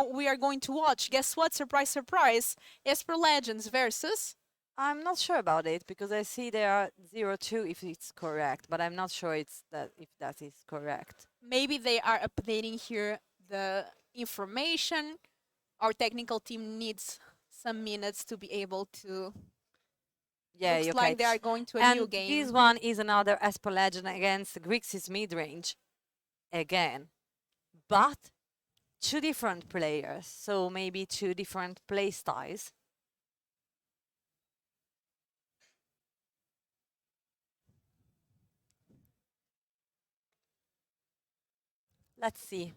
now we are going to watch, guess what, surprise, surprise, Esper Legends versus... I'm not sure about it because I see there are 0-2 if it's correct, but I'm not sure if that is correct. Maybe they are updating here the information. Our technical team needs some minutes to be able to... Yeah, Looks okay. like they are going to a And new game. this one is another Esper Legend against Grixis midrange again, but two different players, so maybe two different play styles. Let's see.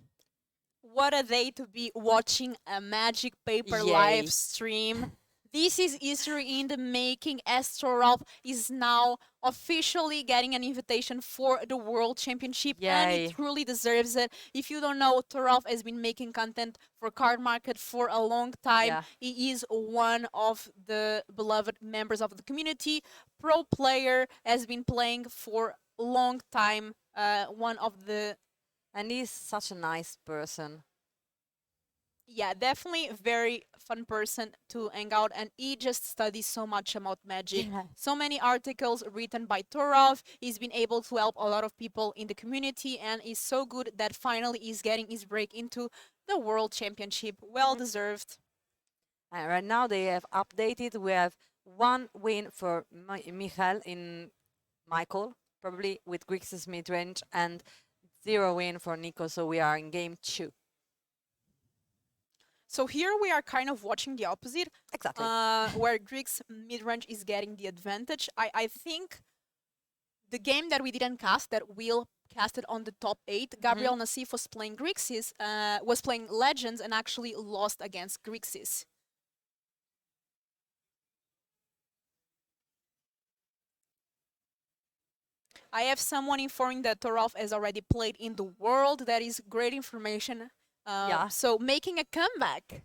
What a day to be watching a Magic Paper live stream. This is history in the making, as Toralf is now officially getting an invitation for the World Championship, and he truly deserves it. If you don't know, Toralf has been making content for Card Market for a long time. Yeah. He is one of the beloved members of the community. Pro player, has been playing for a long time. One of the... And he's such a nice person. Yeah, definitely very fun person to hang out, and he just studies so much about Magic. Yeah. So many articles written by Torov. He's been able to help a lot of people in the community, and is so good that finally he's getting his break into the World Championship. Well deserved. And right now they have updated. We have one win for Michael, probably with Grixis midrange, and 0 win for Nico, so we are in game 2. So here we are kind of watching the opposite. Exactly. Where Grix midrange is getting the advantage. I think the game that we didn't cast, that we'll cast it on the top 8, Gabriel Nassif was playing Grixis, was playing Legends, and actually lost against Grixis. I have someone informing that Toralf has already played in the world. That is great information. Yeah. So making a comeback.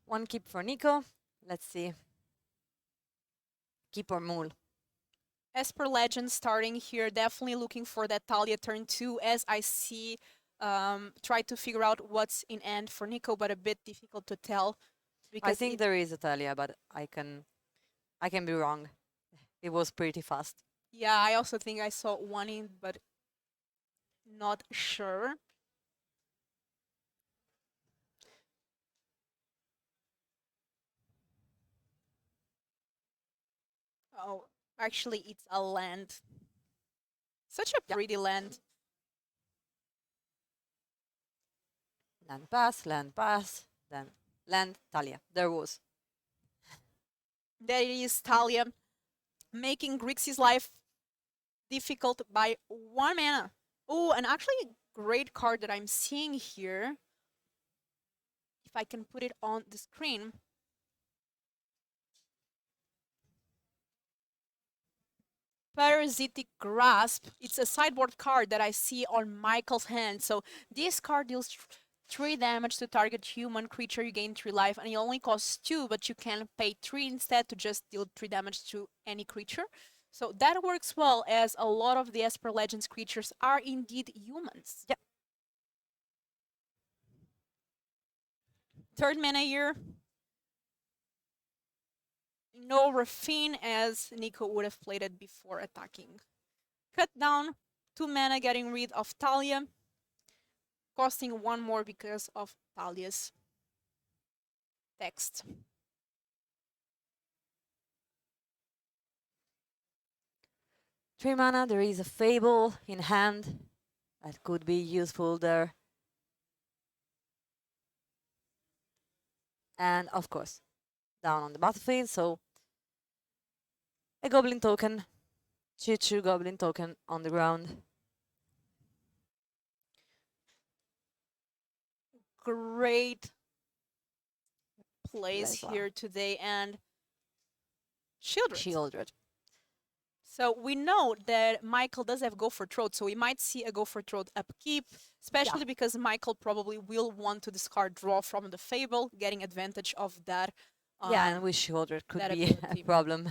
One keep for Nico. Let's see. Keep or mule. Esper Legend starting here, definitely looking for that Talia turn 2, as I see, try to figure out what's in end for Nico, but a bit difficult to tell. Because I think there is a Talia, but I can be wrong. It was pretty fast. Yeah, I also think I saw one in, but not sure. Oh, actually, it's a land. Such a pretty land. Land pass, then land, Talia. There was. There it is, Talia, making Grixis' life difficult by 1 mana. Oh, and actually great card that I'm seeing here. If I can put it on the screen. Parasitic Grasp. It's a sideboard card that I see on Michael's hand. So this card deals 3 damage to target human creature. You gain 3 life, and it only costs 2, but you can pay 3 instead to just deal 3 damage to any creature. So that works well, as a lot of the Esper Legends creatures are indeed humans. Yep. 3rd mana here. No Raffine, as Nico would have played it before attacking. Cut down, 2 mana, getting rid of Talia. Costing 1 more because of Talia's text. Three mana, there is a Fable in hand that could be useful there. And of course, down on the battlefield, so a Goblin token, 2/2 Goblin token on the ground. Great plays here today, and Shieldred. So we know that Michael does have Go for Throat, so we might see a Go for Throat upkeep, especially because Michael probably will want to discard draw from the Fable, getting advantage of that. Yeah, and with Shieldred could be a problem.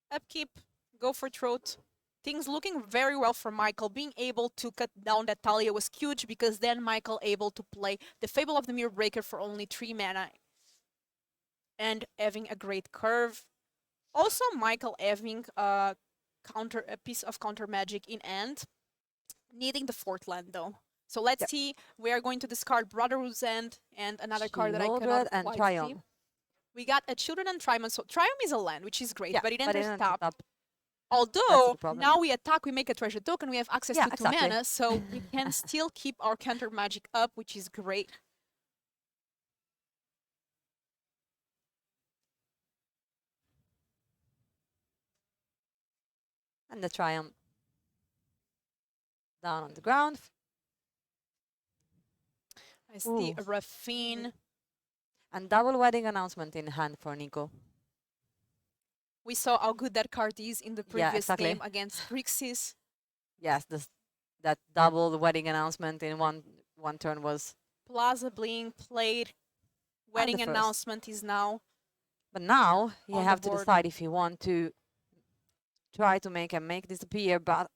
Upkeep, Go for Throat. things looking very well for Michael. Being able to cut down that Talia was huge because then Michael able to play the Fable of the Mirror Breaker for only 3 mana and having a great curve. Also, Michael having a piece of counter magic in hand, needing the 4th land though. So let's see. We are going to discard Brotherhood's End and another card that I cannot and quite Triumph. see. We got a Children and Triumph. So Triumph is a land, which is great, but it enters tap. That's Although the problem. now we attack, we make a treasure token, we have access to 2 exactly. mana, so we can still keep our counter magic up, which is great. And the Triumph down on the ground. I see a Raffine. And double wedding announcement in hand for Nico. We saw how good that card is in the previous game against Grixis. Yes, that double wedding announcement in one turn was... Plaza being played. Wedding announcement is now... But now you have to decide if you want to try to make him disappear, but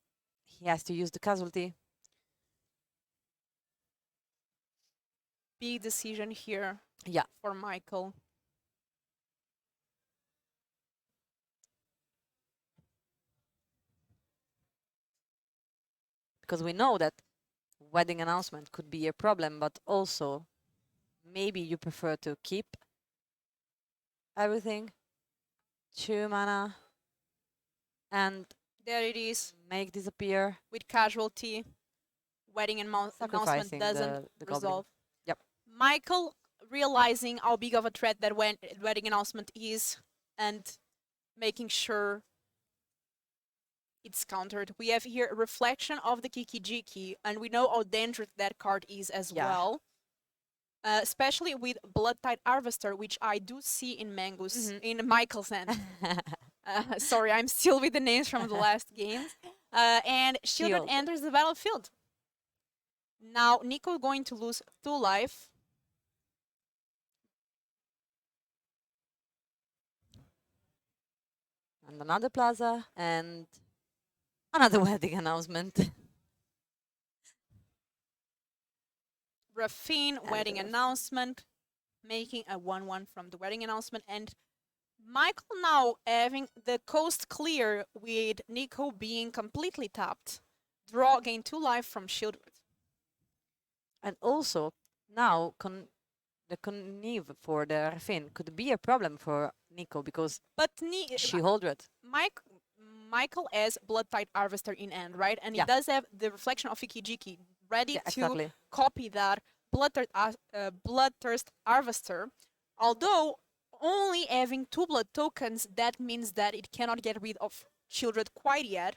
he has to use the casualty. Big decision here for Michael. Because we know that wedding announcement could be a problem, but also maybe you prefer to keep everything. 2 mana. And there it is. Make disappear. With casualty. Wedding announcement doesn't resolve. Yep. Michael realizing how big of a threat that wedding announcement is and making sure it's countered. We have here a reflection of the Kiki-Jiki, and we know how dangerous that card is as well. Especially with Blood-Tide Harvester, which I do see in Mangus, in Michael's hand. Sorry, I'm still with the names from the last games. And Shieldred enters the battlefield. Now, Nico going to lose 2 life. And another Plaza, and another wedding announcement. Raffine, wedding announcement, making a 1/1 from the wedding announcement. And Michael now having the coast clear with Nico being completely tapped. Draw, gain 2 life from Shieldred. And also, now the Connive for the Raffine could be a problem for Nico because Shieldred. Michael has Blood-Tide Harvester in hand, right? And he does have the reflection of Ikijiki ready to copy that Bloodthirst Harvester. Although only having 2 blood tokens, that means that it cannot get rid of Shieldred quite yet.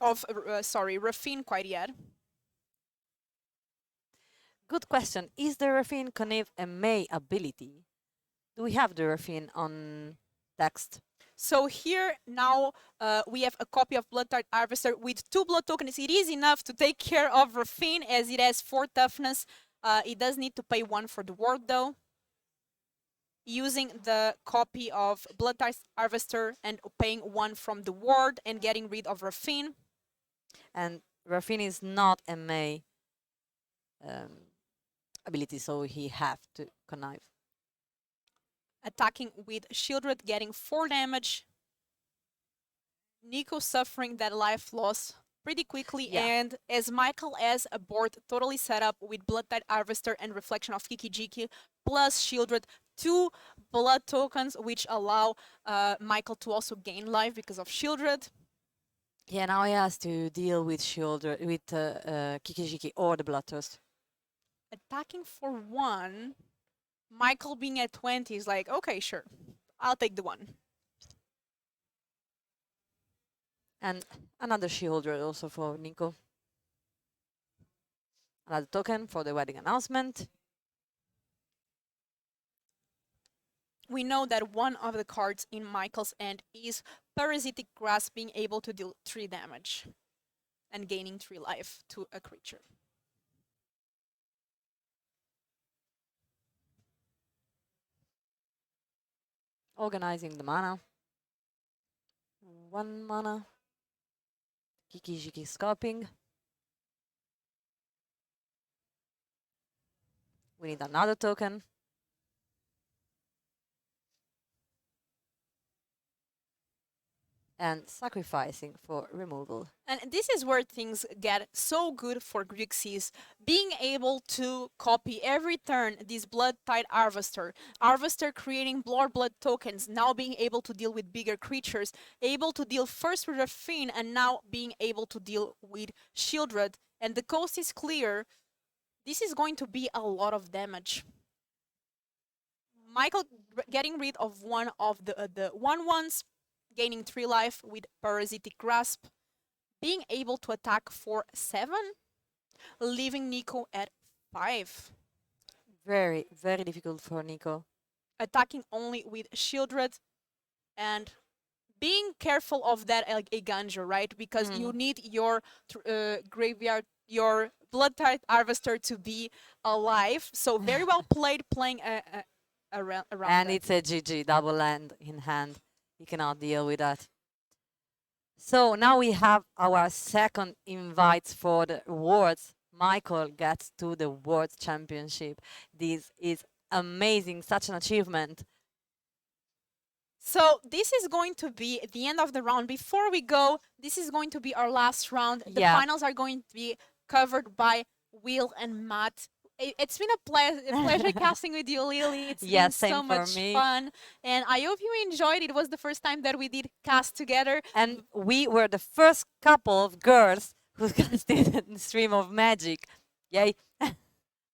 Raffine quite yet. Good question. Is the Raffine Connive a May ability? Do we have the Raffine on text? So here now we have a copy of Blood-Tide Harvester with 2 blood tokens. It is enough to take care of Raffine as it has 4 toughness. It does need to pay 1 for the ward though. Using the copy of Blood-Tide Harvester and paying 1 from the ward and getting rid of Raffine. And Raffine is not a May ability, so he have to connive. Attacking with Shieldred, getting 4 damage. Nico suffering that life loss pretty quickly, and as Michael has a board totally set up with Blood-Tide Harvester and Reflection of Kiki-Jiki, plus Shieldred, 2 blood tokens, which allow Michael to also gain life because of Shieldred. Yeah, now he has to deal with Shieldred, with Kiki-Jiki or the Bloodthirst. Attacking for 1, Michael being at 20 is like, okay, sure, I'll take the 1. And another Shieldred also for Nico. Another token for the wedding announcement. We know that one of the cards in Michael's end is Parasitic Grasp, being able to deal 3 damage and gaining 3 life to a creature. Organizing the mana. 1 mana. Kiki scoping. We need another token. And sacrificing for removal. And this is where things get so good for Grixis, being able to copy every turn this Blood-Tide Harvester creating blood tokens, now being able to deal with bigger creatures, able to deal first with Raffine, and now being able to deal with Shieldred. And the coast is clear. This is going to be a lot of damage. Michael getting rid of one of the 1/1s, gaining 3 life with Parasitic Grasp, being able to attack for 7, leaving Nico at 5. Very, very difficult for Nico. Attacking only with Shieldred and being careful of that Ganja, right? Because you need your graveyard, your Blood-Tide Harvester to be alive. So very well played playing around And that. it's a GG, double land in hand. You cannot deal with that. So now we have our second invite for the Worlds. Michael gets to the World Championship. This is amazing, such an achievement. So this is going to be the end of the round. Before we go, this is going to be our last round. The finals are going to be covered by Will and Matt. It's been a pleasure casting with you, Lily. It's been so much fun. And I hope you enjoyed. It was the first time that we did cast together. And we were the first couple of girls who casted in Stream of Magic. Yay.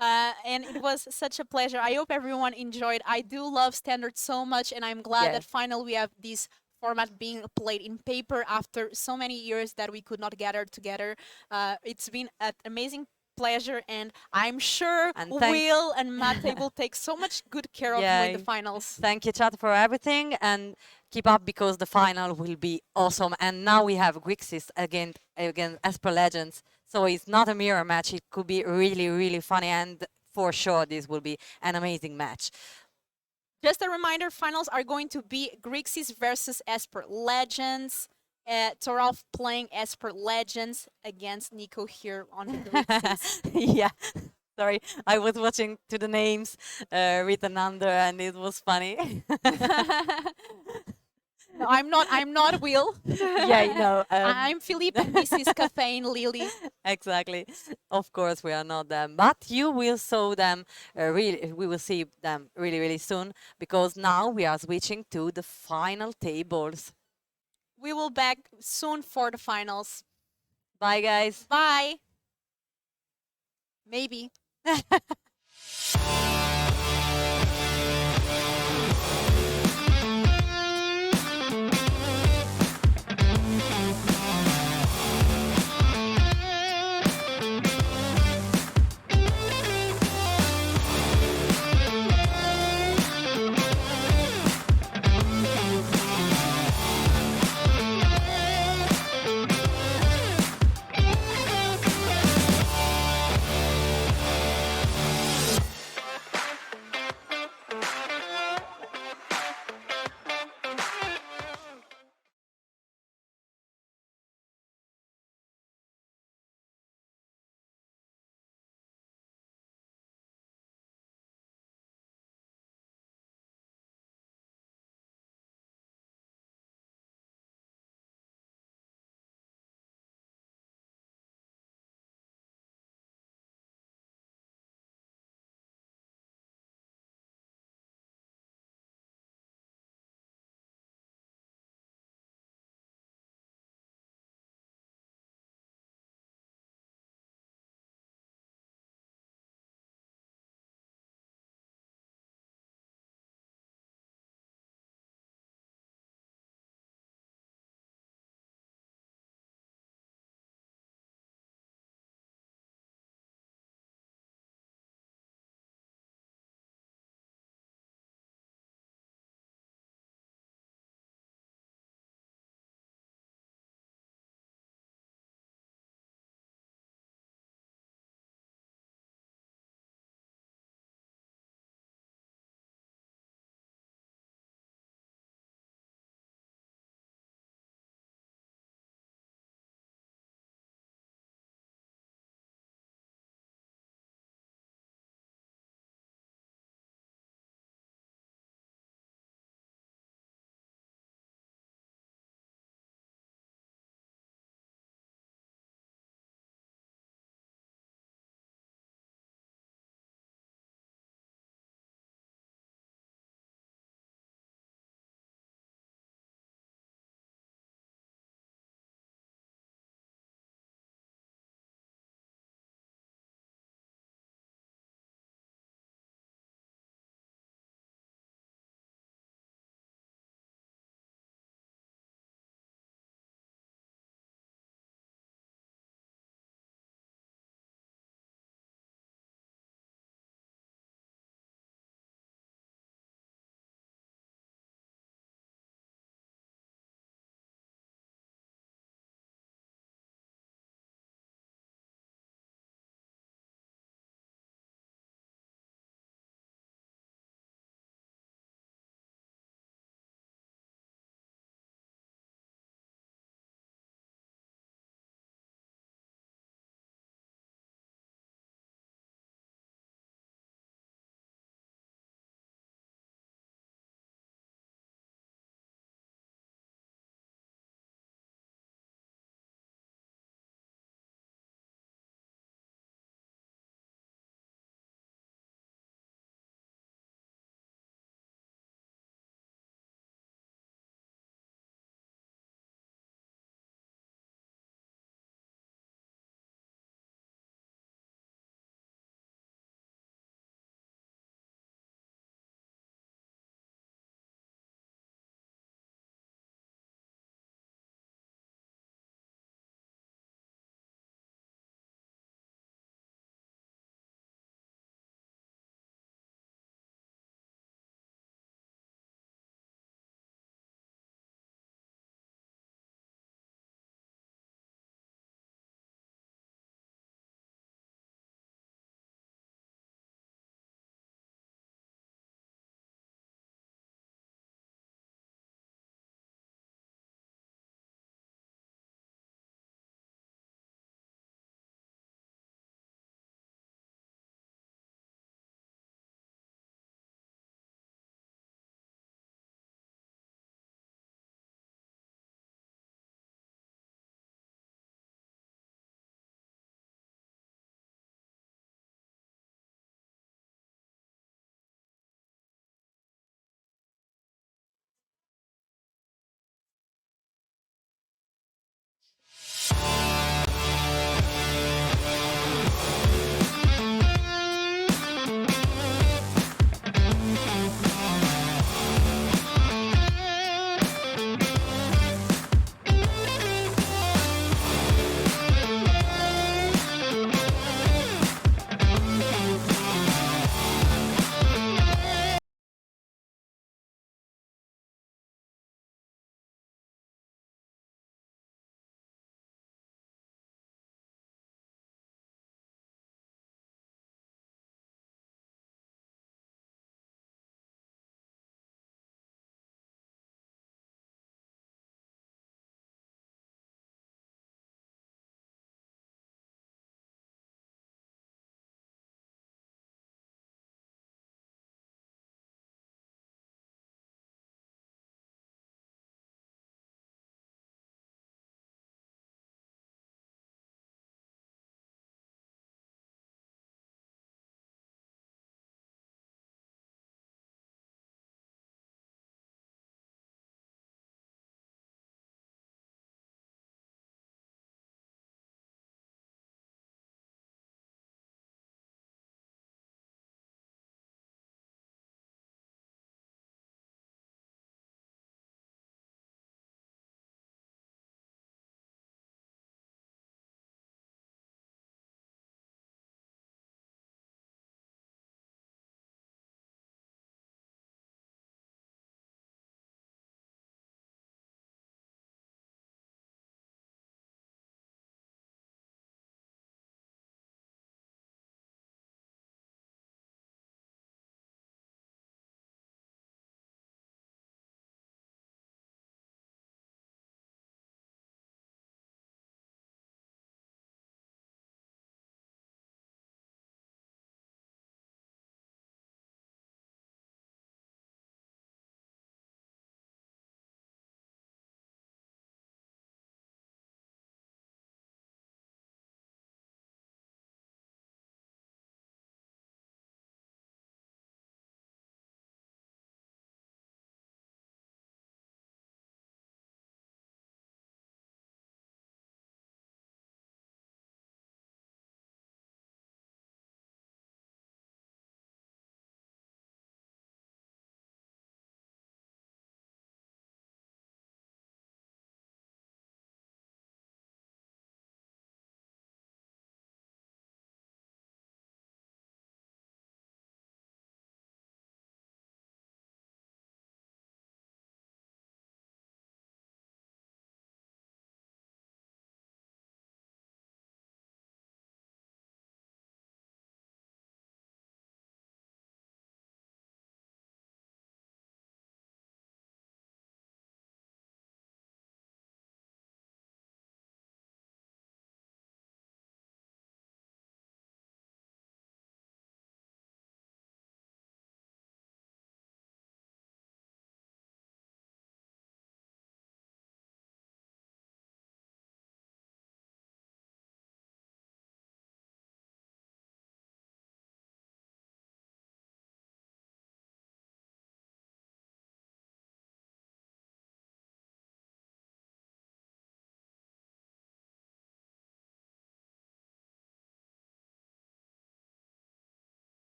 And it was such a pleasure. I hope everyone enjoyed. I do love Standard so much, and I'm glad that finally we have this format being played in paper after so many years that we could not gather together. It's been an amazing pleasure, and I'm sure Will and Matt will take so much good care of you in the finals. Thank you, chat, for everything, and keep up because the final will be awesome. And now we have Grixis again Esper Legends, so it's not a mirror match. It could be really, really funny, and for sure this will be an amazing match. Just a reminder, finals are going to be Grixis versus Esper Legends. Thoralf playing Esper Legends against Nico here on the Grixis. Yeah, sorry, I was watching to the names written under, and it was funny. No, I'm not Will. Yeah, no. I'm Filipa, and this is Caffeinelily. Exactly. Of course, we are not them, but you will see them. We will see them really, really soon, because now we are switching to the final tables. We will back soon for the finals. Bye, guys. Bye. Maybe.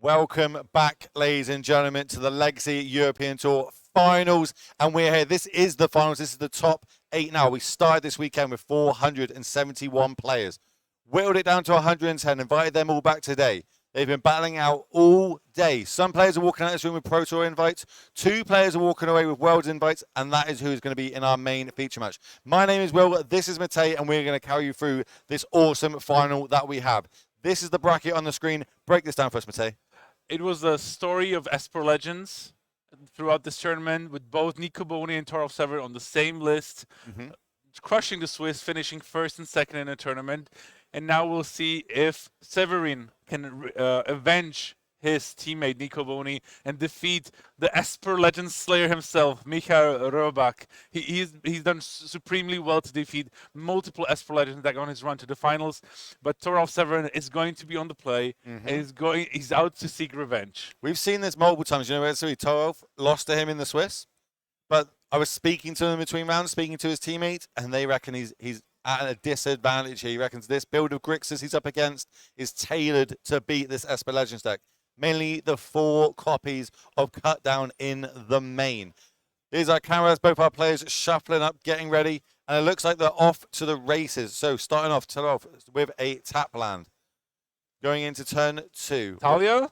Welcome back, ladies and gentlemen, to the LEC European Tour Finals. And we're here. This is the finals. This is the top 8 now. We started this weekend with 471 players. Whittled it down to 110, invited them all back today. They've been battling out all day. Some players are walking out of this room with Pro Tour invites. 2 players are walking away with Worlds invites, and that is who is going to be in our main feature match. My name is Will, this is Matej, and we're going to carry you through this awesome final that we have. This is the bracket on the screen. Break this down for us, Matej. It was a story of Esper Legends throughout this tournament, with both Nico Bohny and Torolf Severin on the same list, crushing the Swiss, finishing first and second in the tournament. And now we'll see if Severin can avenge his teammate Nico Bohny and defeat the Esper Legends Slayer himself, Michael Rohböck. He's done supremely well to defeat multiple Esper Legends that on his run to the finals. But Torolf Severin is going to be on the play and he's out to seek revenge. We've seen this multiple times. You know, Torolf lost to him in the Swiss, but I was speaking to him between rounds, speaking to his teammates, and they reckon he's at a disadvantage here. He reckons this build of Grixis he's up against is tailored to beat this Esper Legends deck. Mainly the 4 copies of Cut Down in the main. These are cameras, both our players shuffling up, getting ready, and it looks like they're off to the races. So starting off with a tap land. Going into turn 2. Talia?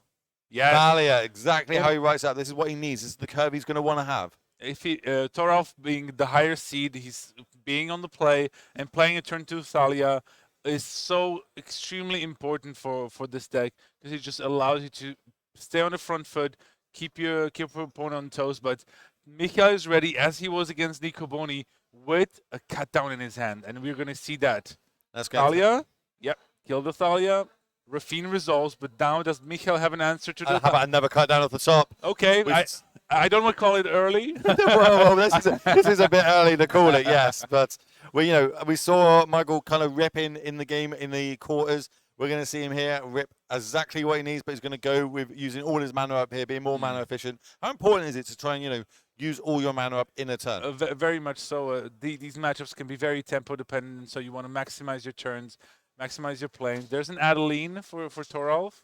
Yes. Talia, exactly how he writes out. This is what he needs. This is the curve he's going to want to have. If Torolf being the higher seed, he's being on the play and playing a turn 2 Thalia is so extremely important for this deck, because it just allows you to stay on the front foot, keep your opponent on toes. But Michael is ready, as he was against Nico Bohny, with a cut down in his hand, and we're going to see that. That's good. Thalia, yep, kill the Thalia. Rafine resolves, but now does Michael have an answer to the... How about another cut down off the top? Okay, I don't want to call it early. well, this is a bit early to call it, yes. But we saw Michael kind of ripping in the game in the quarters. We're going to see him here rip exactly what he needs, but he's going to go with using all his mana up here, being more mana efficient. How important is it to try and use all your mana up in a turn? Very much so. These matchups can be very tempo dependent, so you want to maximize your turns, maximize your playing. There's an Adeline for Torolf.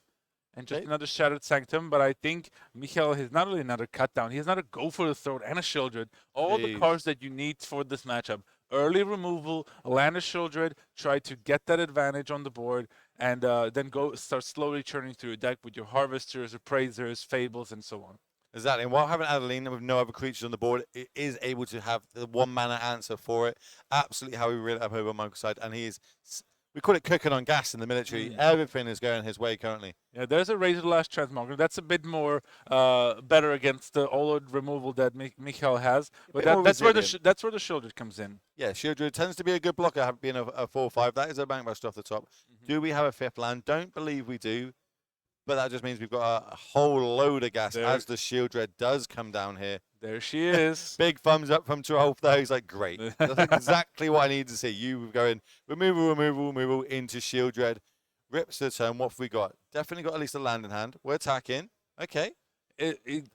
And just another Shattered Sanctum, but I think Michael has not only another cut down, he has another Go for the Throat and a Shieldred. All the cards that you need for this matchup. Early removal, land a Shieldred, try to get that advantage on the board, and then start slowly churning through your deck with your Harvesters, Appraisers, Fables, and so on. Exactly, and while having Adeline with no other creatures on the board, it is able to have the 1 mana answer for it. Absolutely how we read it up over on Michael's side, and he is... We call it cooking on gas in the military. Everything is going his way currently. Yeah, there's a Razor Last Transmogger. That's a bit more better against the all removal that Michael has. But that's where the Shieldred comes in. Yeah, Shieldred tends to be a good blocker, being a 4/5. That is a bankbuster off the top. Do we have a 5th land? Don't believe we do. But that just means we've got a whole load of gas as the Shieldred does come down here. There she is. Big thumbs up from Torolf though. He's like, great. That's exactly what I need to see. You going removal into Shieldred. Rips to the turn. What have we got? Definitely got at least a land in hand. We're attacking. Okay.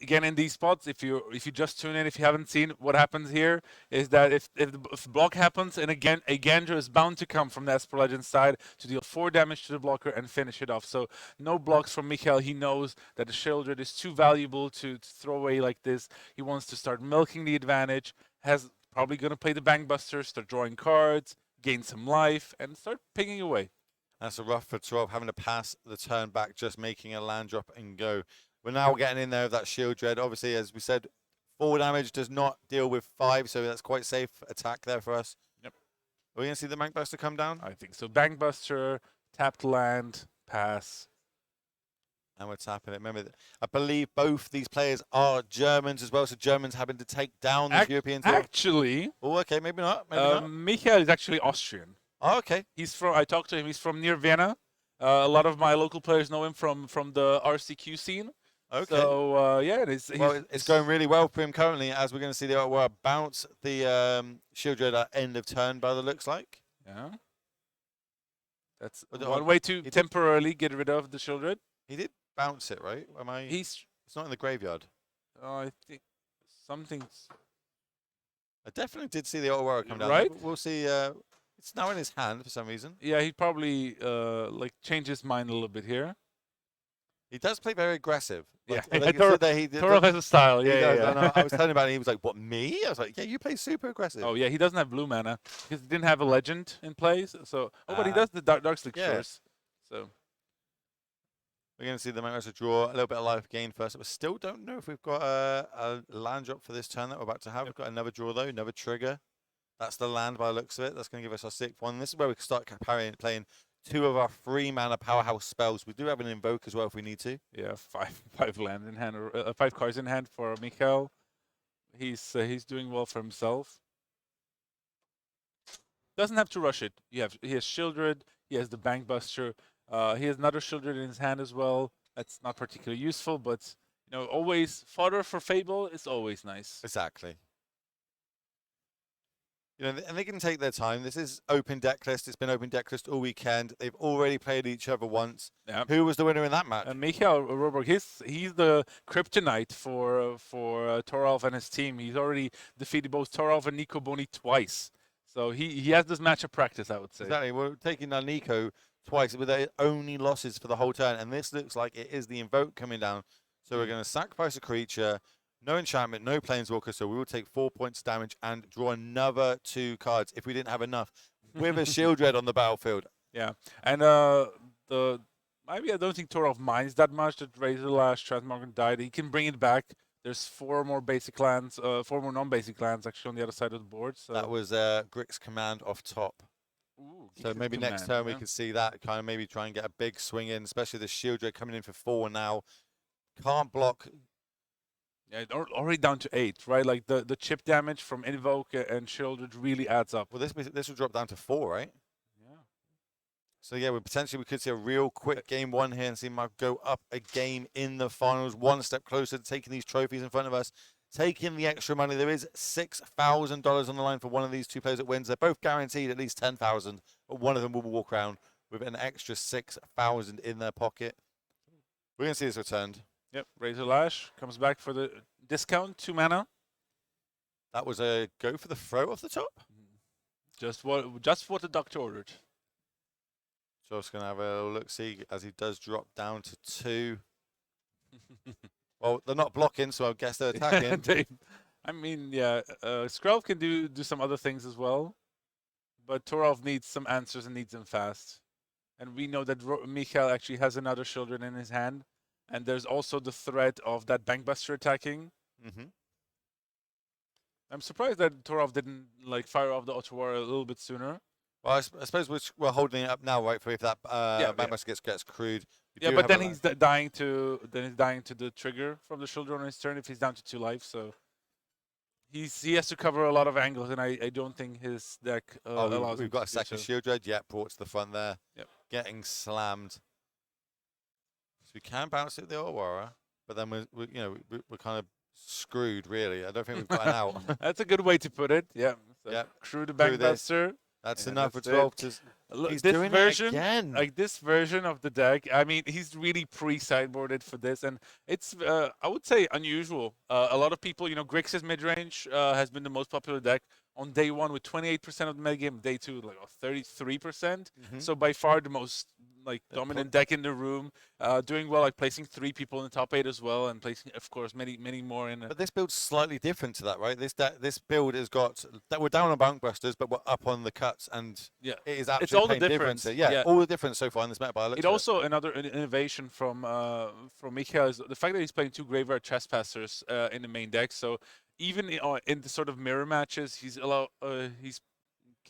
Again, in these spots, if you just tune in, if you haven't seen, what happens here is that if the block happens, and again a Gandra is bound to come from the Esper Legends side to deal 4 damage to the blocker and finish it off. So no blocks from Michael. He knows that the Shieldred is too valuable to throw away like this. He wants to start milking the advantage. Has probably going to play the Bankbuster, start drawing cards, gain some life, and start picking away. That's a rough for Torolf, having to pass the turn back, just making a land drop and go. We're now getting in there with that Shieldred. Obviously, as we said, 4 damage does not deal with 5, so that's quite safe attack there for us. Yep. Are we going to see the Bankbuster come down? I think so. Bankbuster, tapped land, pass. And we're tapping it. Remember, I believe both these players are Germans as well, so Germans having to take down the European tour. Actually... Oh, okay, maybe not. Maybe not. Michael is actually Austrian. Oh, okay. I talked to him. He's from near Vienna. A lot of my local players know him from the RCQ scene. Okay. So, yeah, it's going really well for him currently, as we're going to see the bounce the Shieldred at end of turn by the looks like. Yeah. That's one way to temporarily get rid of the Shieldred. He did bounce it, right? It's not in the graveyard. I think something's... I definitely did see the Aurora come down. Right? We'll see. It's now in his hand for some reason. Yeah, he probably changed his mind a little bit here. He does play very aggressive. Yeah, Like you said there, he Torov has a style. he Yeah, does. yeah. And I was telling him about it. He was like, "What, me?" I was like, "Yeah, you play super aggressive." Oh yeah, he doesn't have blue mana because he didn't have a legend in place. So but he does the dark slick yeah. shores. So we're going to see the Master draw a little bit of life gain first. We still don't know if we've got a land drop for this turn that we're about to have. We've got another draw though, another trigger. That's the land by the looks of it. That's going to give us our 6th one. This is where we can start playing 2 of our 3 mana powerhouse spells. We do have an invoke as well if we need to. yeah, five land in hand, or 5 cards in hand for Mikhail. He's doing well for himself. Doesn't have to rush it. He has Shieldred. He has the Bankbuster. He has another Shieldred in his hand as well. That's not particularly useful, but always fodder for Fable is always nice. Exactly. And they can take their time. This is open deck list. It's been open deck list all weekend. They've already played each other once. Yeah. Who was the winner in that match? Mikhail Rohböck, he's the kryptonite for Toralf and his team. He's already defeated both Toralf and Nico Bohny twice. So he has this match of practice, I would say. Exactly. We're taking on Nico twice with their only losses for the whole turn. And this looks like it is the invoke coming down. So we're going to sacrifice a creature. No enchantment, no planeswalker, so we will take 4 points damage and draw another 2 cards if we didn't have enough with a Shieldred on the battlefield. Yeah, and maybe I don't think Toralf minds that much that Razorlash Transmogran died. He can bring it back. There's 4 more basic lands, 4 more non-basic lands actually on the other side of the board. So that was Grix's command off top. Ooh, So maybe next turn we can see that, kind of maybe try and get a big swing in, especially the Shieldred coming in for 4 now. Can't block. Yeah, already down to 8, right? Like the chip damage from Invoke and Shieldred really adds up. Well, this will drop down to 4, right? Yeah. So yeah, we could see a real quick game 1 here and see Mark go up a game in the finals, 1 step closer to taking these trophies in front of us, taking the extra money. There is $6,000 on the line for one of these 2 players that wins. They're both guaranteed at least 10,000, but one of them will walk around with an extra 6,000 in their pocket. We're gonna see this returned. Yep, Razorlash comes back for the discount, 2 mana. That was a go for the throw off the top. Just what the doctor ordered. Just gonna have a look see as he does drop down to 2. Well, they're not blocking, so I guess they're attacking. I mean, yeah, Skrelv can do some other things as well, but Toralf needs some answers and needs them fast. And we know that Mikhail actually has another Shieldred in his hand. And there's also the threat of that Bankbuster attacking. I'm surprised that Toralf didn't fire off the Ottawa a little bit sooner. Well, I suppose we're holding it up now, right? For if that Bankbuster gets crewed. Yeah, but then he's dying to the trigger from the Shieldred on his turn if he's down to 2 life. So he has to cover a lot of angles, and I don't think his deck allows him. We've got a to do second so. Shieldred, brought to the front there. Yep. Getting slammed. So we can bounce it with the Aurora, but then we're kind of screwed, really. I don't think we've got an out. That's a good way to put it. Yeah. So Crew the Bankbuster. That's enough for 12. He's this doing version, it again. like this version of the deck, I mean, he's really pre-sideboarded for this, and it's I would say unusual. A lot of people, Grix's mid-range has been the most popular deck on day 1 with 28% of the metagame. Day 2, 33%. So by far the most dominant deck in the room, doing well, placing 3 people in the top 8 as well, and placing, of course, many more in. But this build's slightly different to that, right? This build has got that we're down on Bankbusters, but we're up on the cuts, and yeah, it is absolutely it's all the difference. Yeah, all the difference so far in this map. It also another innovation from Mikhail is the fact that he's playing 2 Graveyard Trespassers in the main deck. So even in the sort of mirror matches, he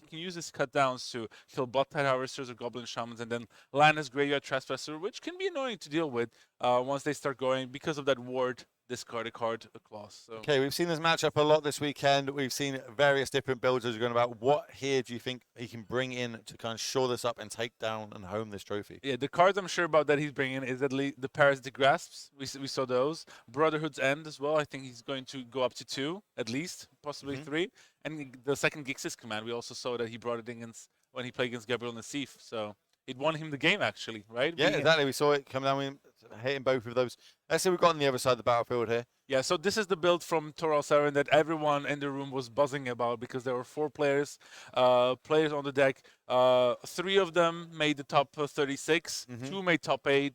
can use his cut downs to kill Bloodtide Harvesters or Goblin Shamans, and then land his Graveyard Trespasser, which can be annoying to deal with once they start going because of that ward discard a card clause. So. Okay, we've seen this matchup a lot this weekend. We've seen various different builds as we're going about. What here do you think he can bring in to kind of shore this up and take down and home this trophy? Yeah, the cards I'm sure about that he's bringing is at least the Parasitic Grasps. We saw those. Brotherhood's End as well. I think he's going to go up to 2 at least, possibly 3. And the second Gix's command, we also saw that he brought it against when he played against Gabriel Nassif. So it won him the game actually, right? Yeah, exactly. We saw it come down with hitting both of those. Let's see what we've got on the other side of the battlefield here. Yeah, so this is the build from Toral 7 that everyone in the room was buzzing about because there were 4 players on the deck. 3 of them made the top 36, 2 made top 8,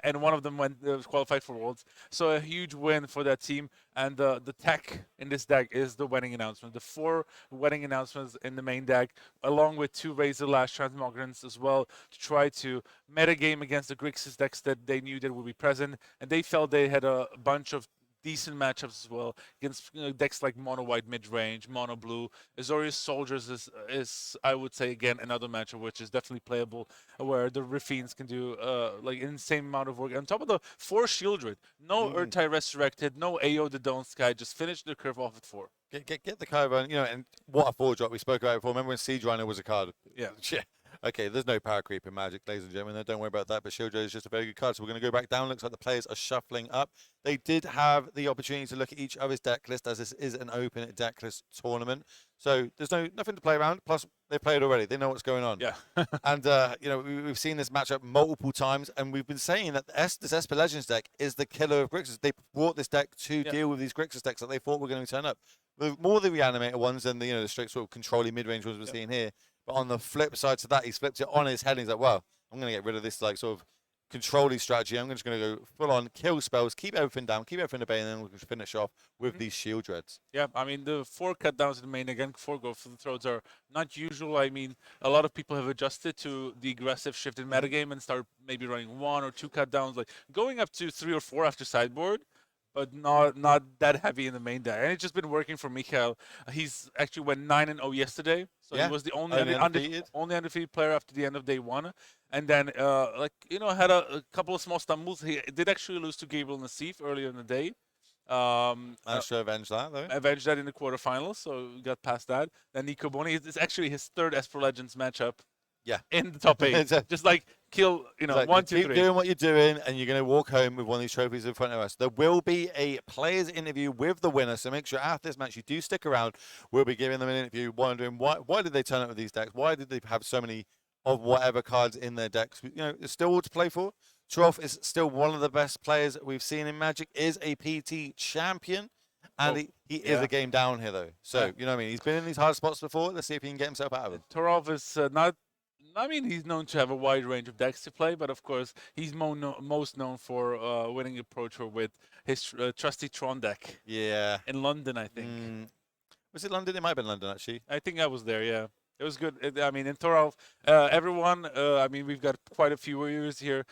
and 1 of them went qualified for Worlds. So a huge win for that team. And the tech in this deck is the wedding announcement. The 4 wedding announcements in the main deck, along with 2 Razor Lash Transmogrants as well, to try to metagame against the Grixis decks that they knew that would be present. And they felt they had a bunch of decent matchups as well against decks like Mono White mid range, Mono Blue. Azorius Soldiers is I would say again another matchup which is definitely playable, where the Rafines can do like an insane amount of work. On top of the 4 Shieldred, no Urtai Resurrected, no AO the Dawn Sky, just finish the curve off at 4. Get the card, and what a 4-drop we spoke about before. Remember when Siege Rhino was a card? Yeah. Okay, there's no power creep in Magic, ladies and gentlemen. Don't worry about that, but Shieldred is just a very good card. So we're going to go back down. Looks like the players are shuffling up. They did have the opportunity to look at each other's deck list, as this is an open deck list tournament. So there's nothing to play around. Plus, they played already. They know what's going on. Yeah. And, we've seen this matchup multiple times, and we've been saying that this Esper Legends deck is the killer of Grixis. They brought this deck to deal with these Grixis decks that they thought were going to turn up. More the Reanimator ones than the straight sort of controlling mid-range ones we're seeing here. But on the flip side to that, he's flipped it on his head and he's like, well, I'm going to get rid of this like sort of controlling strategy. I'm just going to go full on kill spells, keep everything down, keep everything at bay, and then we can finish off with these shield dreads. Yeah, I mean, the 4 cut downs in the main, again, 4 go for the throats are not usual. I mean, a lot of people have adjusted to the aggressive shift in metagame and start maybe running 1 or 2 cut downs, like going up to 3 or 4 after sideboard, but not that heavy in the main deck. And it's just been working for Mikhail. He's actually went 9-0 yesterday, so he was the only undefeated player after the end of day 1. And then, had a couple of small stumbles. He did actually lose to Gabriel Nassif earlier in the day. Managed to avenge that, though. Avenged that in the quarterfinals, so we got past that. Then Nico Bohny, it's actually his 3rd Esper Legends matchup. Yeah. In the top 8. Just like kill, like, 1, 2, 3. Keep doing what you're doing, and you're going to walk home with one of these trophies in front of us. There will be a players' interview with the winner, so make sure after this match you do stick around. We'll be giving them an interview, wondering why did they turn up with these decks? Why did they have so many of whatever cards in their decks? There's still all to play for. Troff is still one of the best players we've seen in Magic, is a PT champion. And he is a game down here, though. So, you know what I mean? He's been in these hard spots before. Let's see if he can get himself out of them. Torov is he's known to have a wide range of decks to play, but of course, he's most known for winning Approach War with his trusty Tron deck. Yeah. In London, I think. Was it London? It might have been London, actually. I think I was there, yeah. It was good. In Torov, everyone, we've got quite a few viewers here.